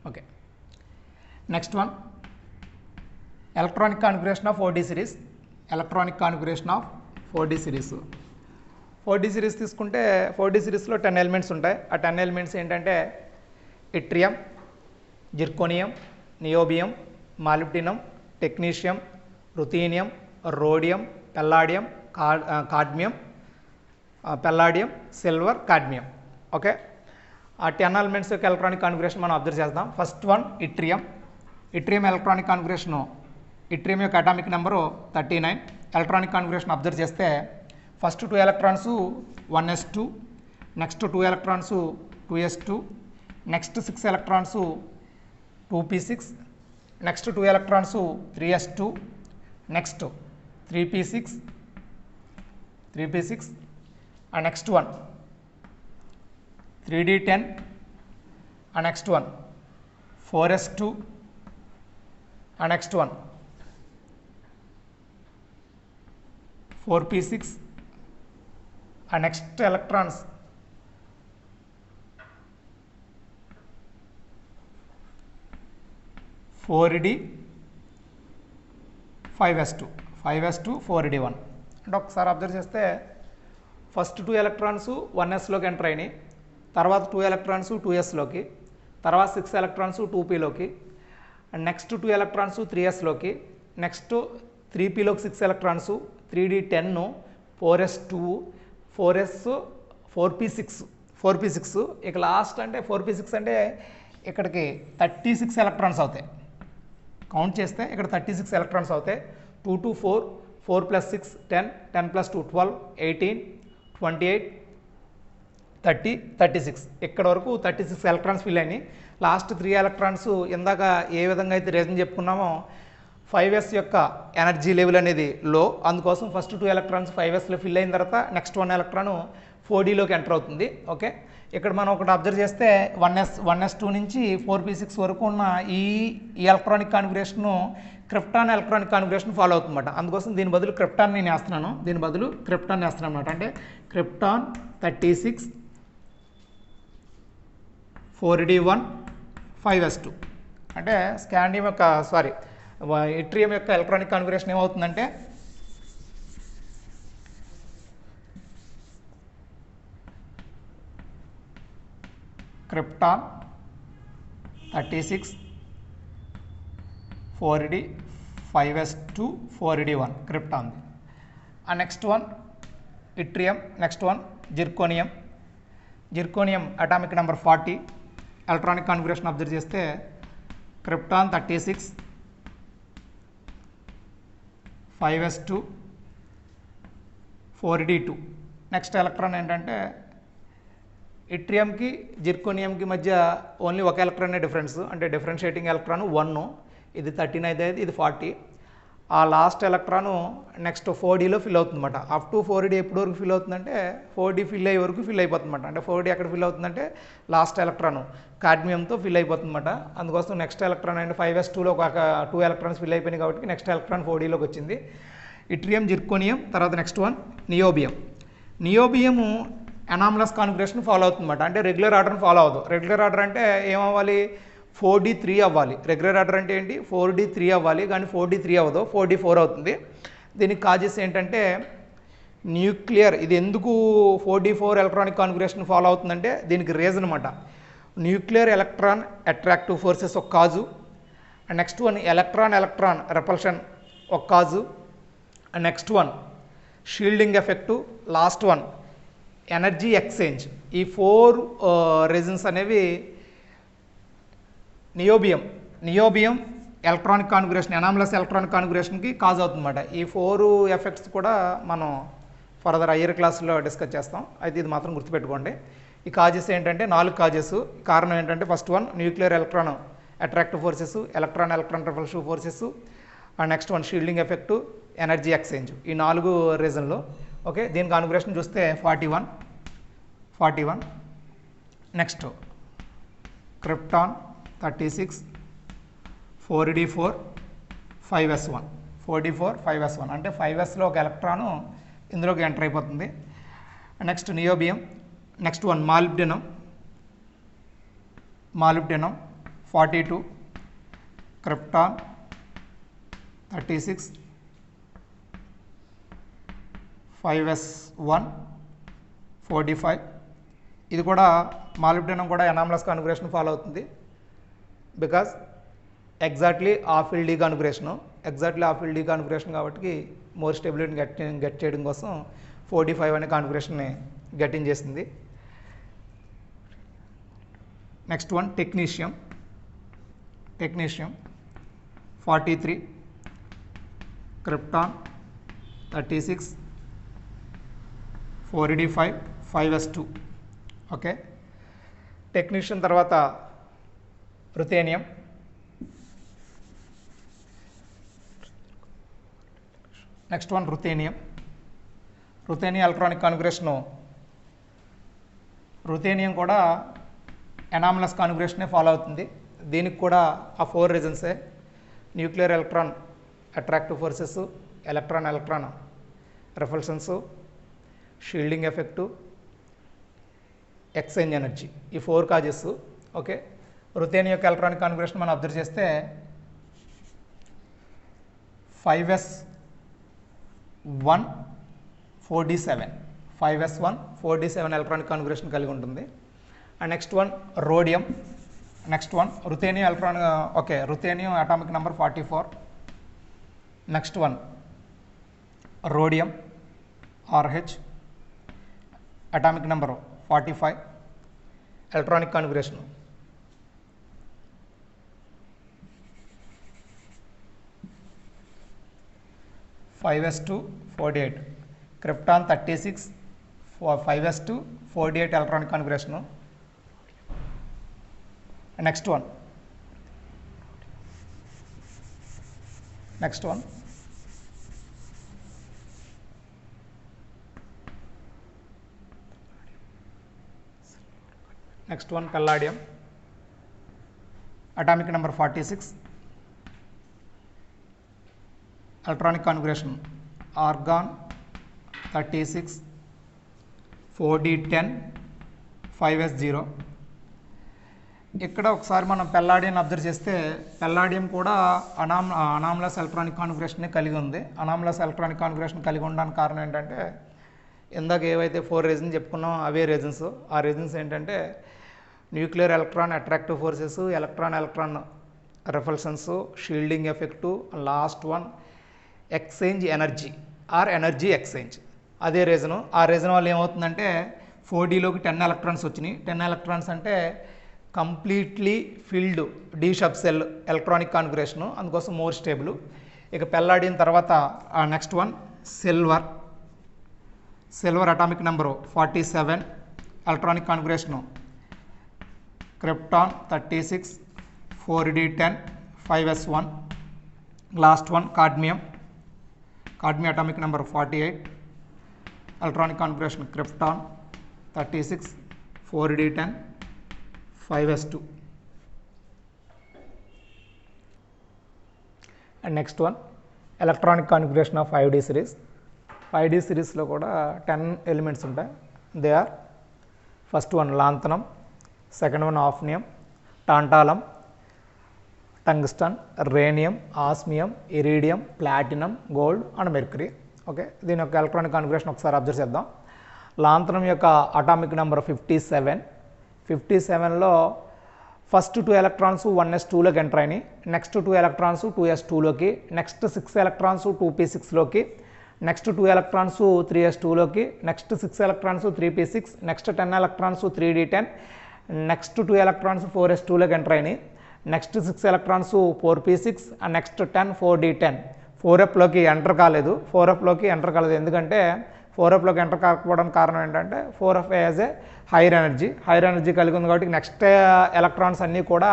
Okay. Next one, electronic configuration of 4D series. Electronic configuration of 4D series. 4D series తీసుకుంటే 4D సిరీస్లో 10 elements ఉంటాయి. ఆ 10 elements ఏంటంటే yttrium, zirconium, niobium, molybdenum, technetium, ruthenium, rhodium, palladium, cadmium, palladium, silver, cadmium. Okay, ఆ 10 elements యొక్క electronic configuration మనం observe చేద్దాం. First one yttrium. Yttrium electronic configuration, yttrium యొక్క atomic number 39. Electronic configuration observe చేస్తే first 2 electrons 1s2, next 2 electrons 2s2, next 6 electrons 2p6, next 2 electrons 3s2, next 3p6, and next one 3d10, and next one 4s2, and next one 4p6, and next electrons 4d 5s2, 4d1. అంటే ఒకసారి observe చేస్తే first 2 electrons 1sలోకి enter అయినాయి, తర్వాత 2 electrons 2sలోకి, తర్వాత 6 electrons 2pలోకి, and next 2 electrons 3sలోకి, next 3pలోకి 6 ఎలక్ట్రాన్స్, 3d10, 4s2, 4p6. ఇక లాస్ట్ అంటే 4p6 అంటే ఇక్కడికి 36 ఎలక్ట్రాన్స్ అవుతాయి. కౌంట్ చేస్తే ఇక్కడ 36 ఎలక్ట్రాన్స్ అవుతాయి. 2 to 4, 4 plus 6 10, 10 plus 2 12, 18, 28, 30, 36. ఇక్కడ వరకు 36 ఎలక్ట్రాన్స్ ఫిల్ అయినాయి. లాస్ట్ 3 ఎలక్ట్రాన్స్ ఇందాక ఏ విధంగా అయితే రీజన్ చెప్పుకున్నామో 5s యొక్క ఎనర్జీ లెవెల్ అనేది లో, అందుకోసం ఫస్ట్ 2 ఎలక్ట్రాన్స్ 5sలో ఫిల్ అయిన తర్వాత నెక్స్ట్ 1 ఎలక్ట్రాన్ 4dలోకి ఎంటర్ అవుతుంది. ఓకే, ఇక్కడ మనం ఒకటి అబ్జర్వ్ చేస్తే 1s2 నుంచి 4p6 వరకు ఉన్న ఈ electronic configuration krypton electronic configuration follow అవుతుందన్నమాట. అందుకోసం దీని బదులు క్రిప్టాన్ నేను వేస్తున్నాను, అనమాట. అంటే క్రిప్టాన్ 36 4d1 5s2. అంటే స్కాండియం యొక్క ఇట్రియం యొక్క ఎలక్ట్రానిక్ కాన్ఫిగరేషన్ ఏమవుతుందంటే krypton 36 4d 5s2 4d1 krypton. ఆ next one yttrium, next one zirconium atomic number 40. Electronic configuration observe చేస్తే krypton 36 5s2 4d2. Next electron ఏంటంటే ఇట్రియంకి జిర్కోనియంకి మధ్య ఓన్లీ ఒక ఎలక్ట్రానే డిఫరెన్స్, అంటే డిఫరెన్షియేటింగ్ ఎలక్ట్రాన్ 1, ఇది 13 అయితే ఇది 40. ఆ లాస్ట్ ఎలక్ట్రాను నెక్స్ట్ 4dలో ఫిల్ అవుతుందన్నమాట. అప్ టు 4d ఎప్పటి వరకు ఫిల్ అవుతుందంటే 4d ఫిల్ అయ్యే వరకు ఫిల్ అయిపోతుందన్నమాట. అంటే 4d ఎక్కడ ఫిల్ అవుతుందంటే లాస్ట్ ఎలక్ట్రాను కాడ్మియంతో ఫిల్ అయిపోతుందన్నమాట. అందుకోసం నెక్స్ట్ ఎలక్ట్రాన్ అంటే 5s2లో ఒక 2 ఎలక్ట్రాన్స్ ఫిల్ అయిపోయినాయి కాబట్టి నెక్స్ట్ ఎలక్ట్రాన్ 4dలోకి వచ్చింది. ఇట్రియం, జిర్కోనియం, తర్వాత next one niobium anomalous configuration follow అవుతుందన్నమాట. అంటే రెగ్యులర్ ఆర్డర్ని ఫాలో అవ్వదు. రెగ్యులర్ ఆర్డర్ అంటే ఏమవ్వాలి, 4d3 అవ్వాలి. రెగ్యులర్ ఆర్డర్ అంటే ఏంటి, 4d3 అవ్వాలి, కానీ 4d3 అవ్వదు, 4d4 అవుతుంది. దీనికి కాజెస్ ఏంటంటే న్యూక్లియర్, ఇది ఎందుకు 4d4 ఎలక్ట్రానిక్ కాన్ఫిగరేషన్ ఫాలో అవుతుందంటే దీనికి రీజన్ అనమాట. న్యూక్లియర్ ఎలక్ట్రాన్ అట్రాక్టివ్ ఫోర్సెస్ ఒక cause, and next one electron repulsion ఒక cause, and next one shielding effect, last one energy exchange. ఈ 4 రీజన్స్ అనేవి niobium electronic configuration, anomalous electronic కాన్ఫిగరేషన్కి cause అవుతుందన్నమాట. ఈ 4 ఎఫెక్ట్స్ కూడా మనం ఫర్దర్ హయ్యర్ క్లాస్లో డిస్కస్ చేస్తాం. అయితే ఇది మాత్రం గుర్తుపెట్టుకోండి. ఈ కాజెస్ ఏంటంటే 4 కాజెస్. కారణం ఏంటంటే first one nuclear electron attractive forces, electron repulsive forces, and next one shielding effect, energy exchange. ఈ 4 రీజన్లో. ఓకే, దీని కాన్ఫిగరేషన్ చూస్తే 41. Next krypton 36 4d4 5s1, 4d4 5s1. అంటే 5sలో ఒక ఎలక్ట్రాను ఇందులోకి ఎంటర్ అయిపోతుంది. Next niobium, next one molybdenum 42, krypton 36, 5s1 45. ఇది కూడా molybdenum కూడా ఎనామలస్ కాన్ఫిగరేషన్ ఫాలో అవుతుంది, because exactly half filled configuration కాబట్టి మోర్ స్టెబిలిటీని గెట్ చేయడం కోసం 45 అనే కాన్ఫిగరేషన్ని గెటింగ్ చేసింది. Next one technetium 43, krypton 36, 4d5, 5s2. Okay, technetium తర్వాత ruthenium. Next one ruthenium electronic configuration. Ruthenium కూడా ఎనామలస్ కాన్ఫిగరేషనే ఫాలో అవుతుంది. దీనికి కూడా ఆ 4 రీజన్సే: nuclear electron attractive forces, electron repulsions, shielding effect, exchange energy, ఈ 4 కాజెస్. ఓకే, రుథేనియం యొక్క ఎలక్ట్రానిక్ కాన్ఫిగరేషన్ మనం అబ్జర్వ్ చేస్తే 5s1 4d7 ఎలక్ట్రానిక్ కాన్ఫిగరేషన్ కలిగి ఉంటుంది. And next one rhodium. Next one ruthenium ruthenium atomic number 44. Next one rhodium RH atomic number 45 electronic configuration. (5s2 48) krypton 36, 5s2 48 electronic configuration. Next one Palladium atomic number 46 electronic configuration organ 36, 4d10, 5s0. ఇక్కడ ఒకసారి మనం palladium observe చేస్తే palladium కూడా anomalous electronic configuration కలిగి ఉంది. Anomalous electronic configuration కలిగి ఉండడానికి కారణం ఏంటంటే ఇందాక ఏవైతే 4 రీజన్స్ చెప్పుకున్నాం అవే రీజన్స్. ఆ రీజన్స్ ఏంటంటే nuclear electron attractive forces, electron repulsions, shielding effect, last one exchange energy energy exchange. అదే రీజను. ఆ రీజన్ వల్ల ఏమవుతుందంటే 4dలోకి 10 ఎలక్ట్రాన్స్ వచ్చినాయి. 10 ఎలక్ట్రాన్స్ అంటే completely filled D sub shell electronic configuration, అందుకోసం మోర్ స్టేబుల్. ఇక పెల్లాడియం తర్వాత next one silver atomic number 47 electronic configuration. Krypton 36, 4d10, 5s1. Last one cadmium atomic number 48 electronic configuration. Krypton 36, 4d10, 5s2. And next one electronic configuration of 5d series. 5d సిరీస్లో కూడా 10 elements ఉంటాయి. They are: first one lanthanum, second one hafnium, tantalum, tungsten, rhenium, osmium, iridium, platinum, gold and mercury. Okay, దీని యొక్క electronic configuration ఒకసారి observe చేద్దాం. Lanthanum యొక్క atomic number 57. 57లో first 2 electrons 1s2లోకి ఎంటర్ అయినాయి. నెక్స్ట్ 2 ఎలక్ట్రాన్స్ 2s2లోకి, నెక్స్ట్ 6 ఎలక్ట్రాన్స్ 2p6లోకి, నెక్స్ట్ 2 ఎలక్ట్రాన్స్ 3s2లోకి, next 6 electrons 3p6, next 10 electrons 3d10, next 2 electrons 4s2లోకి ఎంటర్ అయినాయి. Next 6 electrons 4p6 and next 10 4d10. 4fలోకి ఎంటర్ కాలేదు. ఎందుకంటే 4fలోకి ఎంటర్ కాకపోవడానికి కారణం ఏంటంటే 4f as a hire energy కలిగి ఉంది కాబట్టి నెక్స్ట్ ఎలక్ట్రాన్స్ అన్నీ కూడా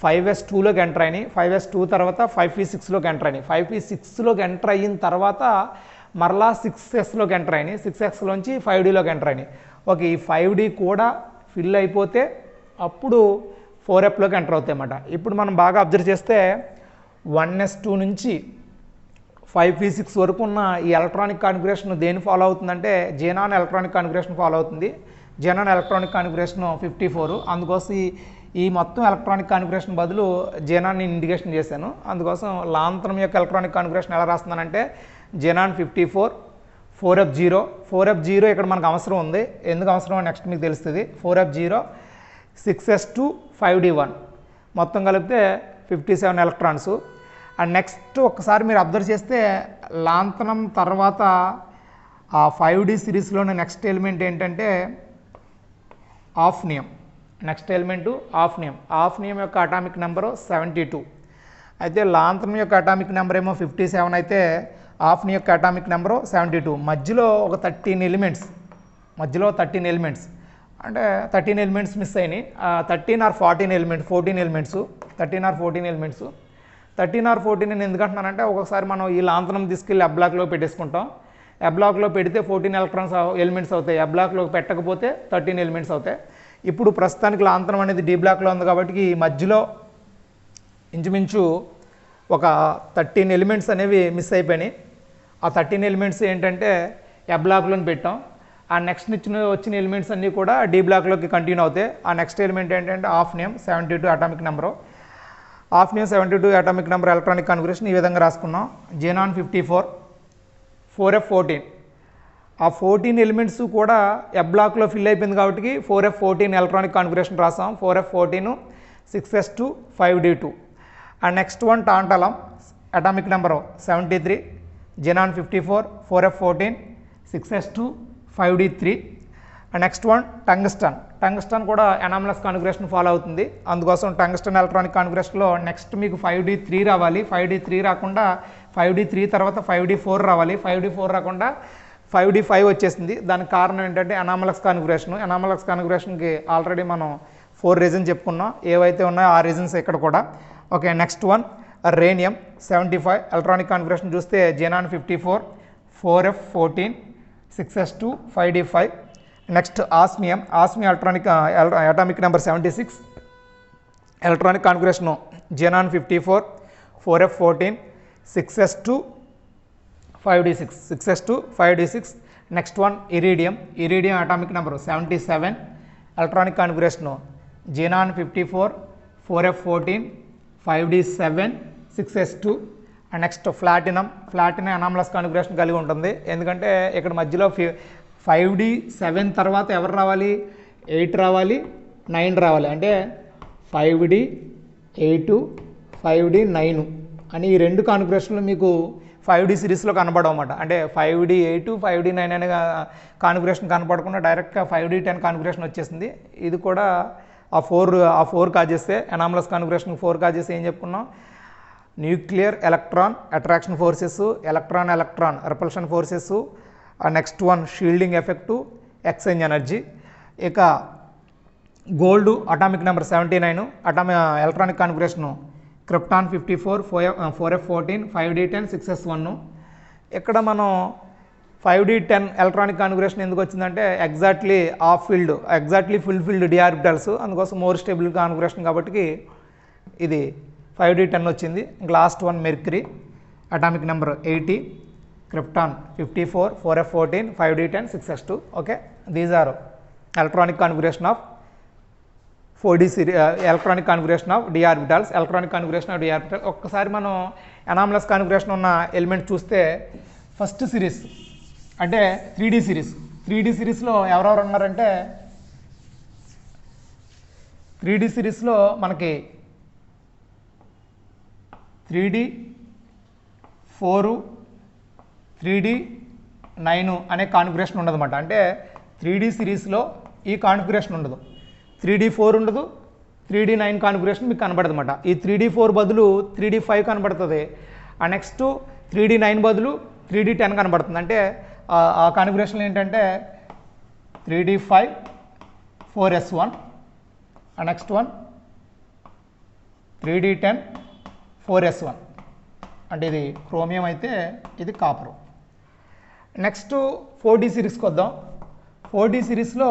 5s2లోకి ఎంటర్ అయినాయి. 5s2 తర్వాత 5p6లోకి ఎంటర్ అయినాయి. 5p6లోకి ఎంటర్ అయిన తర్వాత మరలా 6sలోకి ఎంటర్ అయినాయి. 6sలోంచి 5dలోకి ఎంటర్ అయినాయి. ఓకే, ఈ 5d కూడా ఫిల్ అయిపోతే అప్పుడు 4fలోకి ఎంటర్ అవుతాయి అన్నమాట. ఇప్పుడు మనం బాగా అబ్జర్వ్ చేస్తే 1s2 నుంచి 5p6 వరకు ఉన్న ఈ ఎలక్ట్రానిక్ కాన్ఫిగరేషన్ దేని ఫాలో అవుతుందంటే జెనాన్ ఎలక్ట్రానిక్ కాన్ఫిగరేషన్ ఫాలో అవుతుంది. Xenon electronic configuration 54. అందుకోసం ఈ మొత్తం ఎలక్ట్రానిక్ కాన్ఫిగరేషన్ బదులు జెనాన్ ఇండికేషన్ చేశాను. అందుకోసం లాంతరం యొక్క ఎలక్ట్రానిక్ కాన్ఫిగరేషన్ ఎలా రాస్తున్నానంటే జెనాన్ 54 4F0 4F0 ఇక్కడ మనకు అవసరం ఉంది. ఎందుకు అవసరం నెక్స్ట్ మీకు తెలుస్తుంది. 4F0 6S2 5D1 మొత్తం కలిపితే 57 ఎలక్ట్రాన్స్. అండ్ నెక్స్ట్ ఒకసారి మీరు అబ్జర్వ్ చేస్తే లాంతనం తర్వాత ఆ 5D సిరీస్లోని నెక్స్ట్ ఎలిమెంట్ ఏంటంటే ఆఫ్నియం. Next element ఆఫ్నియం. ఆఫ్నియం యొక్క అటామిక్ నెంబరు 72. అయితే లాంతనం యొక్క అటామిక్ నెంబర్ ఏమో 57 అయితే ఆఫ్నియం యొక్క అటామిక్ నెంబరు 72. మధ్యలో ఒక 13 ఎలిమెంట్స్ అంటే 13 ఎలిమెంట్స్ మిస్ అయినాయి. 13 or 14 elements 13 elements 13 or 14 elements 13 or 14 నేను ఎందుకంటున్నానంటే ఒక్కొక్కసారి మనం ఈ లాంతనం తీసుకెళ్ళి ఎబ్ బ్లాక్లో పెట్టేసుకుంటాం. ఎబ్ బ్లాక్లో పెడితే 14 ఎలిమెంట్స్ అవుతాయి. ఎబ్ బ్లాక్లో పెట్టకపోతే 13 ఎలిమెంట్స్ అవుతాయి. ఇప్పుడు ప్రస్తుతానికి లాంతనం అనేది డి బ్లాక్లో ఉంది కాబట్టి ఈ మధ్యలో ఇంచుమించు ఒక 13 ఎలిమెంట్స్ అనేవి మిస్ అయిపోయినాయి. ఆ 13 ఎలిమెంట్స్ ఏంటంటే ఎబ్ బ్లాక్లోని పెట్టాం. ఆ నెక్స్ట్ వచ్చిన ఎలిమెంట్స్ అన్నీ కూడా డి బ్లాక్లోకి కంటిన్యూ అవుతాయి. ఆ నెక్స్ట్ ఎలిమెంట్ ఏంటంటే hafnium 72 atomic number. Hafnium 72 atomic number electronic configuration ఈ విధంగా రాసుకున్నాం. Xenon 54 4F14. ఆ 14 ఎలిమెంట్స్ కూడా ఎబ్ బ్లాక్లో ఫిల్ అయిపోయింది కాబట్టి 4F14 ఎలక్ట్రానిక్ కాన్ఫిగరేషన్ రాసాం. 4F14 6S2 5D2. And next one టాంటలం atomic number 73. Xenon 54 4F14 6S2 5D3. And next one tungsten కూడా ఎనామలస్ కాన్ఫిగరేషన్ ఫాలో అవుతుంది. అందుకోసం టంగ్స్టన్ ఎలక్ట్రానిక్ కాన్ఫిగరేషన్లో నెక్స్ట్ మీకు 5D3 రావాలి. 5D3 రాకుండా 5D3 తర్వాత 5D4 రావాలి. 5D4 రాకుండా 5D5 వచ్చేసింది. దానికి కారణం ఏంటంటే ఎనామలస్ కాన్ఫిగరేషన్కి ఆల్రెడీ మనం 4 రీజన్స్ చెప్పుకున్నాం. ఏవైతే ఉన్నాయో ఆ రీజన్స్ ఇక్కడ కూడా. Okay, next one rhenium 75 electronic configuration చూస్తే xenon 54 4F14 6S2 5D5. Next osmium atomic number 76 electronic configuration xenon 54 4F14 6S2 5D6. Next one iridium atomic number 77 electronic configuration xenon 54 4F14 5D7 6S2. And next platinum anomalous configuration కలిగి ఉంటుంది. ఎందుకంటే ఇక్కడ మధ్యలో 5D7 తర్వాత ఎవరు రావాలి, 8 రావాలి, 9 రావాలి. అంటే 5D8 5D9 అని ఈ రెండు కాన్ఫిగరేషన్లు మీకు 5D సిరీస్లో కనబడవన్నమాట. అంటే 5D8 5D9 అనే కాన్ఫిగరేషన్ కనపడకుండా డైరెక్ట్గా 5D10 కాన్ఫిగరేషన్ వచ్చేసింది. ఇది కూడా ఆ four causes anomalous configuration 4 causes ఏం చెప్పుకున్నాం. Nuclear electron attraction forces, electron repulsion forces, next one shielding effect, exchange energy. ఇక gold atomic number 79 electronic configuration krypton 54 4F14 5D10 6S1. ఇక్కడ మనం 5D10 ఎలక్ట్రానిక్ కాన్ఫిగరేషన్ ఎందుకు వచ్చిందంటే ఎగ్జాక్ట్లీ ఫుల్ఫిల్డ్ డి ఆర్బిటల్స్. అందుకోసం more stable configuration కాబట్టి ఇది 5D10 వచ్చింది. ఇంకా last one mercury atomic number 80 krypton 54 4F14 5D10 6S2. Okay, these are electronic configuration of 4D electronic configuration of D orbitals. ఒక్కసారి మనం anomalous configuration ఉన్న element చూస్తే first series అంటే 3D సిరీస్లో ఎవరెవరు ఉన్నారంటే 3D సిరీస్లో మనకి 3D4 3D9 అనే కాన్ఫిగరేషన్ ఉండదన్నమాట. అంటే 3D సిరీస్లో ఈ కాన్ఫిగరేషన్ ఉండదు. 3D4 ఉండదు, 3D9 కాన్ఫిగరేషన్ మీకు కనబడదు అన్నమాట. ఈ 3D4 బదులు 3D5 కనబడుతుంది. ఆ నెక్స్ట్ 3D9 బదులు 3D10 కనబడుతుంది. అంటే ఆ కాన్ఫిగరేషన్ ఏంటంటే 3D5 4S1. ఆ నెక్స్ట్ వన్ 3D10 4S1. అంటే ఇది క్రోమియం అయితే ఇది కాపరు. నెక్స్ట్ 4D సిరీస్కి వద్దాం. 4D సిరీస్లో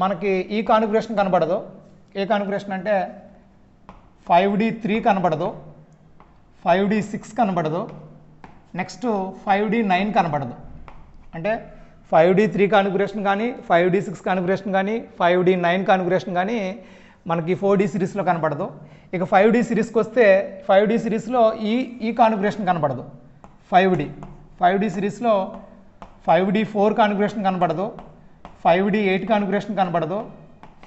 మనకి ఈ కాన్ఫిగరేషన్ కనబడదు. ఏ కాన్ఫిగరేషన్ అంటే 5D3 కనబడదు, 5D6 కనబడదు, నెక్స్ట్ 5D9 కనబడదు. అంటే 5D3 కాన్ఫిగరేషన్ కానీ 5D6 కాన్ఫిగరేషన్ కానీ 5D9 కాన్ఫిగరేషన్ కానీ మనకి 4D సిరీస్లో కనపడదు. ఇక 5D సిరీస్కి వస్తే 5D సిరీస్లో ఈ కాన్ఫిగరేషన్ కనపడదు. 5D సిరీస్లో 5D4 కాన్ఫిగరేషన్ కనపడదు, 5D8 కాన్ఫిగరేషన్ కనపడదు,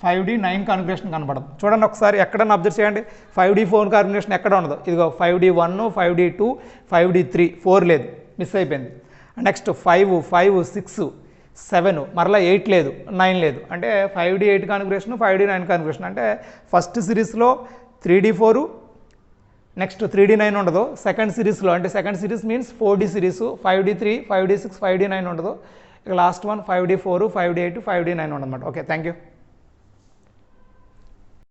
5D9 కాన్ఫిగరేషన్ కనపడదు. చూడండి ఒకసారి ఎక్కడన్నా అబ్జర్వ్ చేయండి. 5D4 కాన్ఫిగరేషన్ ఎక్కడ ఉండదు. ఇదిగో 5D1, 5D2, 5D3, 4 లేదు, మిస్ అయిపోయింది. నెక్స్ట్ 5, 6, 7, మరలా 8 లేదు, 9 లేదు. అంటే 5D8 కాన్ఫిగరేషన్, 5D9 కాన్ఫిగరేషన్. అంటే ఫస్ట్ సిరీస్లో 3D4, నెక్స్ట్ 3D9 ఉండదు. సెకండ్ సిరీస్లో అంటే second series means 4D series 5D3, 5D6, 5D9 ఉండదు. ఇక last one 5D4, 5D8, 5D9 ఉండదన్నమాట. Okay, thank you.